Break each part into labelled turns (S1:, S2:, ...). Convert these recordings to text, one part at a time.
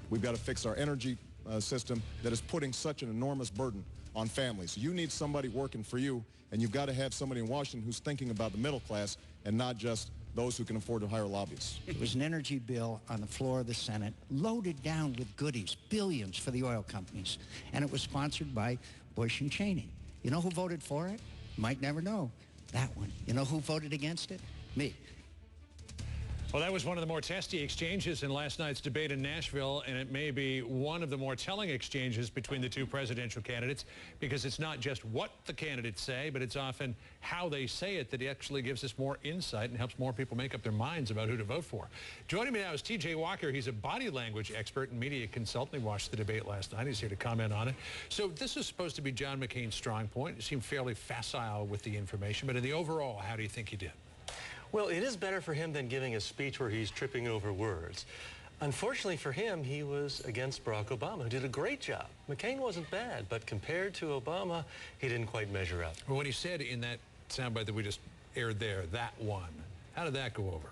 S1: We've got to fix our energy system that is putting such an enormous burden on families. You need somebody working for you, and you've got to have somebody in Washington who's thinking about the middle class and not just those who can afford to hire lobbyists.
S2: It was an energy bill on the floor of the Senate, loaded down with goodies, billions for the oil companies, and it was sponsored by Bush and Cheney. You know who voted for it? You might never know. That one. You know who voted against it? Me.
S3: Well, that was one of the more testy exchanges in last night's debate in Nashville, and it may be one of the more telling exchanges between the two presidential candidates, because it's not just what the candidates say, but it's often how they say it that actually gives us more insight and helps more people make up their minds about who to vote for. Joining me now is T.J. Walker. He's a body language expert and media consultant. He watched the debate last night. He's here to comment on it. So this is supposed to be John McCain's strong point. He seemed fairly facile with the information, but in the overall, how do you think he did?
S4: Well, it is better for him than giving a speech where he's tripping over words. Unfortunately for him, he was against Barack Obama, who did a great job. McCain wasn't bad, but compared to Obama, he didn't quite measure up.
S3: Well, what he said in that soundbite that we just aired there, that one, how did that go over?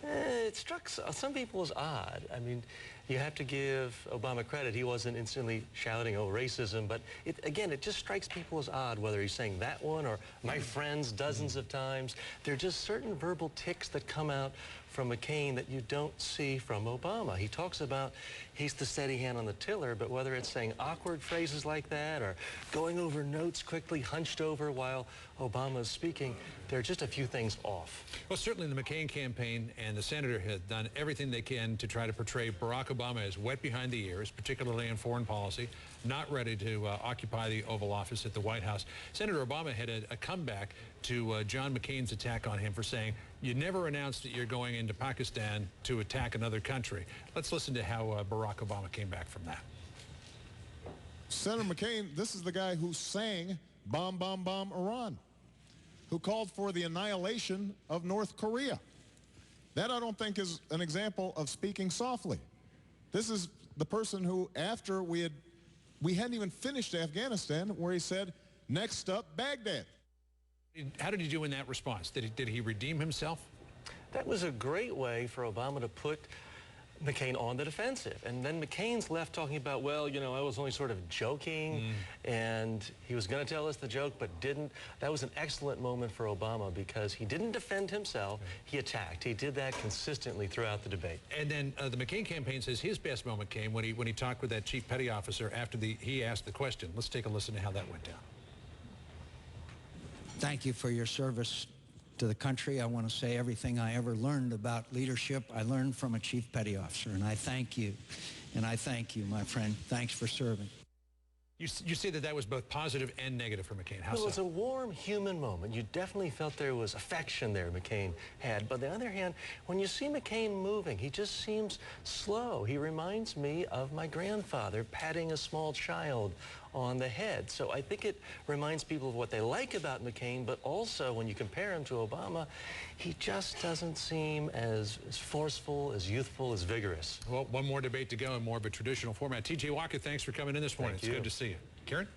S4: It struck some people as odd. I mean, you have to give Obama credit. He wasn't instantly shouting, oh, racism, but again, it just strikes people as odd, whether he's saying that one or my friends dozens of times. There are just certain verbal tics that come out from McCain that you don't see from Obama. He talks about he's the steady hand on the tiller, but whether it's saying awkward phrases like that or going over notes quickly, hunched over while Obama is speaking, there are just a few things off.
S3: Well, certainly the McCain campaign and the senator have done everything they can to try to portray Barack Obama as wet behind the ears, particularly in foreign policy, not ready to occupy the Oval Office at the White House. Senator Obama had a comeback to John McCain's attack on him for saying, you never announced that you're going into Pakistan to attack another country. Let's listen to how Barack Obama came back from that.
S1: Senator McCain, this is the guy who sang Bomb, Bomb, Bomb Iran, who called for the annihilation of North Korea. That I don't think is an example of speaking softly. This is the person who, after we hadn't even finished Afghanistan, where he said, next up, Baghdad.
S3: How did he do in that response? Did he redeem himself?
S4: That was a great way for Obama to put McCain on the defensive. And then McCain's left talking about, well, you know, I was only sort of joking, and he was going to tell us the joke, but didn't. That was an excellent moment for Obama because he didn't defend himself. He attacked. He did that consistently throughout the debate.
S3: And then the McCain campaign says his best moment came when he talked with that chief petty officer after he asked the question. Let's take a listen to how that went down.
S2: Thank you for your service to the country. I want to say everything I ever learned about leadership, I learned from a chief petty officer, and I thank you. And I thank you, my friend. Thanks for serving.
S3: You say that was both positive and negative for McCain. How so?
S4: Well, it was a warm human moment. You definitely felt there was affection there McCain had. But on the other hand, when you see McCain moving, he just seems slow. He reminds me of my grandfather patting a small child on the head. So I think it reminds people of what they like about McCain, but also when you compare him to Obama, he just doesn't seem as forceful, as youthful, as vigorous.
S3: Well, one more debate to go in more of a traditional format. T.J. Walker, thanks for coming in this morning. It's good to see you. Karen?